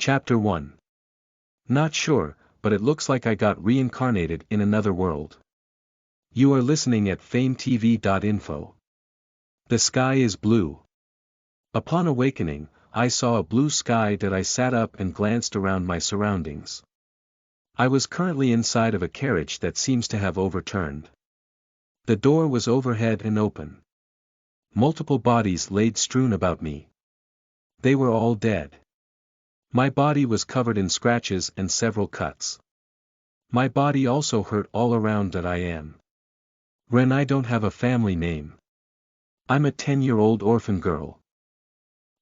Chapter 1. Not sure, but it looks like I got reincarnated in another world. You are listening at FameTV.info. The sky is blue. Upon awakening, I saw a blue sky that I sat up and glanced around my surroundings. I was currently inside of a carriage that seems to have overturned. The door was overhead and open. Multiple bodies laid strewn about me. They were all dead. My body was covered in scratches and several cuts. My body also hurt all around that I am. Ren, I don't have a family name. I'm a 10-year-old orphan girl.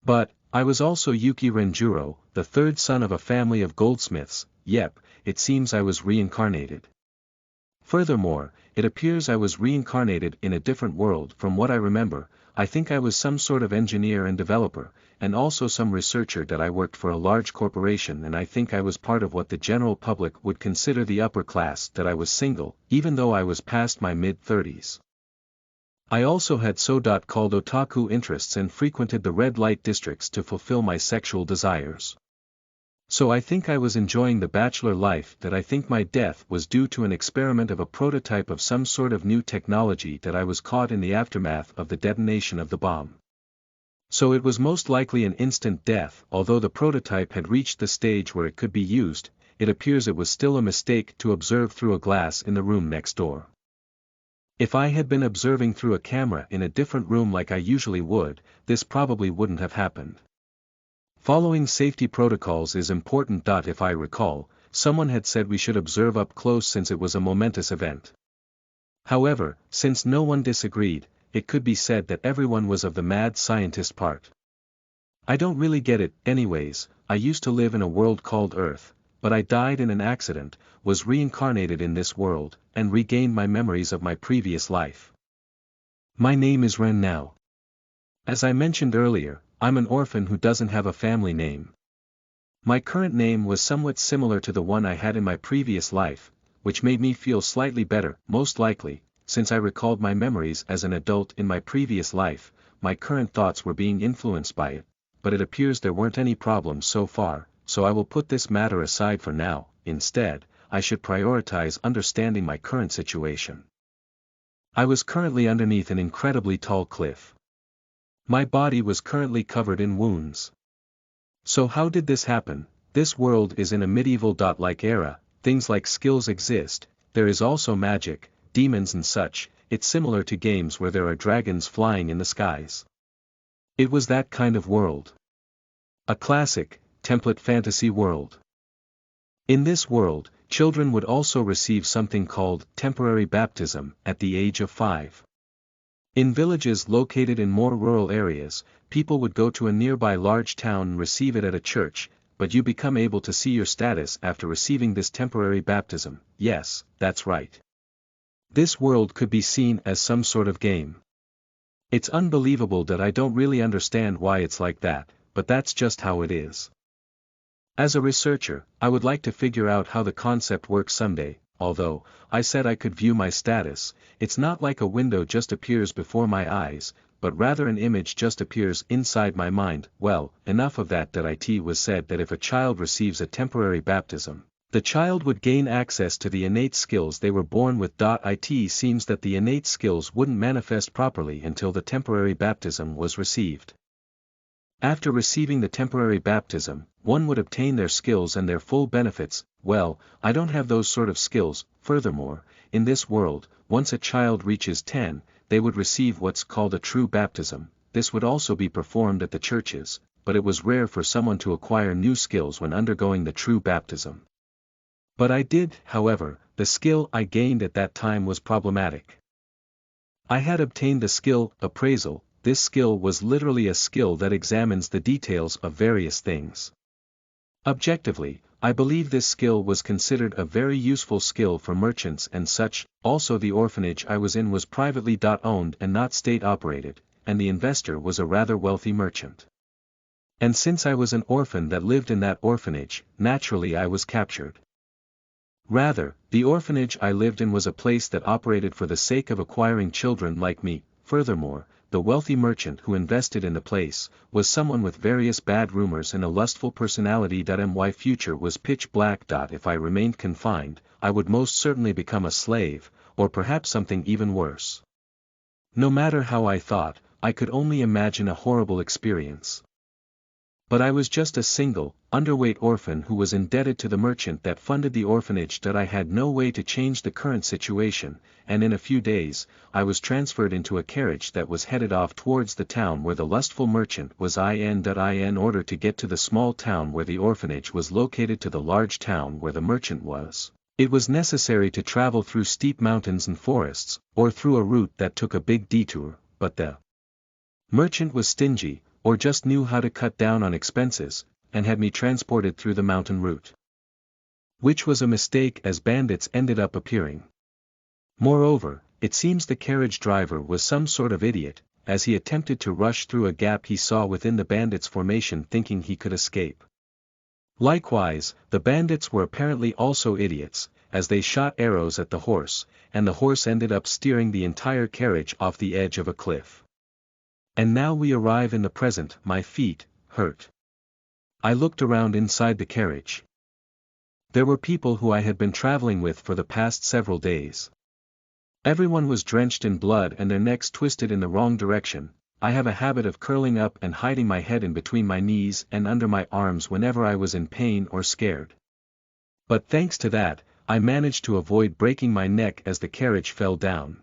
But, I was also Yuki Renjuro, the third son of a family of goldsmiths. Yep, it seems I was reincarnated. Furthermore, it appears I was reincarnated in a different world. From what I remember, I think I was some sort of engineer and developer, and also some researcher that I worked for a large corporation, and I think I was part of what the general public would consider the upper class. That I was single, even though I was past my mid-30s. I also had so-called otaku interests and frequented the red light districts to fulfill my sexual desires. So I think I was enjoying the bachelor life. That I think my death was due to an experiment of a prototype of some sort of new technology that I was caught in the aftermath of the detonation of the bomb. So it was most likely an instant death. Although the prototype had reached the stage where it could be used, it appears it was still a mistake to observe through a glass in the room next door. If I had been observing through a camera in a different room like I usually would, this probably wouldn't have happened. Following safety protocols is important. If I recall, someone had said we should observe up close since it was a momentous event. However, since no one disagreed, it could be said that everyone was of the mad scientist part. I don't really get it. Anyways, I used to live in a world called Earth, but I died in an accident, was reincarnated in this world, and regained my memories of my previous life. My name is Ren now. As I mentioned earlier, I'm an orphan who doesn't have a family name. My current name was somewhat similar to the one I had in my previous life, which made me feel slightly better. Most likely, since I recalled my memories as an adult in my previous life, my current thoughts were being influenced by it, but it appears there weren't any problems so far, so I will put this matter aside for now. Instead, I should prioritize understanding my current situation. I was currently underneath an incredibly tall cliff. My body was currently covered in wounds. So how did this happen? This world is in a medieval-like era. Things like skills exist, there is also magic, demons and such. It's similar to games where there are dragons flying in the skies. It was that kind of world. A classic, template fantasy world. In this world, children would also receive something called temporary baptism at the age of 5. In villages located in more rural areas, people would go to a nearby large town and receive it at a church, but you become able to see your status after receiving this temporary baptism. Yes, that's right. This world could be seen as some sort of game. It's unbelievable that I don't really understand why it's like that, but that's just how it is. As a researcher, I would like to figure out how the concept works someday. Although, I said I could view my status, it's not like a window just appears before my eyes, but rather an image just appears inside my mind. Well, enough of that. It was said that if a child receives a temporary baptism, the child would gain access to the innate skills they were born with. It seems that the innate skills wouldn't manifest properly until the temporary baptism was received. After receiving the temporary baptism, one would obtain their skills and their full benefits. Well, I don't have those sort of skills. Furthermore, in this world, once a child reaches 10, they would receive what's called a true baptism. This would also be performed at the churches, but it was rare for someone to acquire new skills when undergoing the true baptism. But I did. However, the skill I gained at that time was problematic. I had obtained the skill appraisal. This skill was literally a skill that examines the details of various things. Objectively, I believe this skill was considered a very useful skill for merchants and such. Also, the orphanage I was in was privately owned and not state operated, and the investor was a rather wealthy merchant. And since I was an orphan that lived in that orphanage, naturally I was captured. Rather, the orphanage I lived in was a place that operated for the sake of acquiring children like me. Furthermore, the wealthy merchant who invested in the place, was someone with various bad rumors and a lustful personality. My future was pitch black. If I remained confined, I would most certainly become a slave, or perhaps something even worse. No matter how I thought, I could only imagine a horrible experience. But I was just a single, underweight orphan who was indebted to the merchant that funded the orphanage. I had no way to change the current situation, and in a few days, I was transferred into a carriage that was headed off towards the town where the lustful merchant was. In order to get to the small town where the orphanage was located to the large town where the merchant was, it was necessary to travel through steep mountains and forests, or through a route that took a big detour, but the merchant was stingy, or just knew how to cut down on expenses, and had me transported through the mountain route. Which was a mistake, as bandits ended up appearing. Moreover, it seems the carriage driver was some sort of idiot, as he attempted to rush through a gap he saw within the bandits' formation thinking he could escape. Likewise, the bandits were apparently also idiots, as they shot arrows at the horse, and the horse ended up steering the entire carriage off the edge of a cliff. And now we arrive in the present. My feet hurt. I looked around inside the carriage. There were people who I had been traveling with for the past several days. Everyone was drenched in blood and their necks twisted in the wrong direction. I have a habit of curling up and hiding my head in between my knees and under my arms whenever I was in pain or scared. But thanks to that, I managed to avoid breaking my neck as the carriage fell down.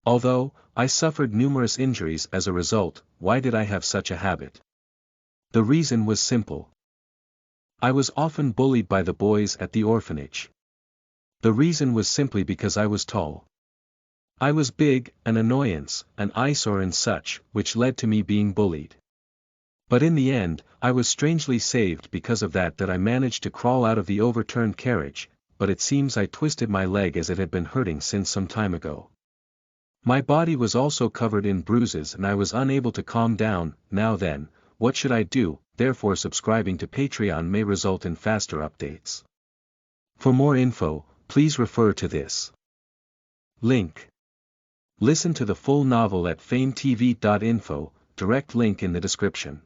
Although I suffered numerous injuries as a result. Why did I have such a habit? The reason was simple. I was often bullied by the boys at the orphanage. The reason was simply because I was tall. I was big, an annoyance, an eyesore and such, which led to me being bullied. But in the end, I was strangely saved because of that I managed to crawl out of the overturned carriage, but it seems I twisted my leg as it had been hurting since some time ago. My body was also covered in bruises and I was unable to calm down. Now then, what should I do? Therefore subscribing to Patreon may result in faster updates. For more info, please refer to this link. Listen to the full novel at FameTV.info, direct link in the description.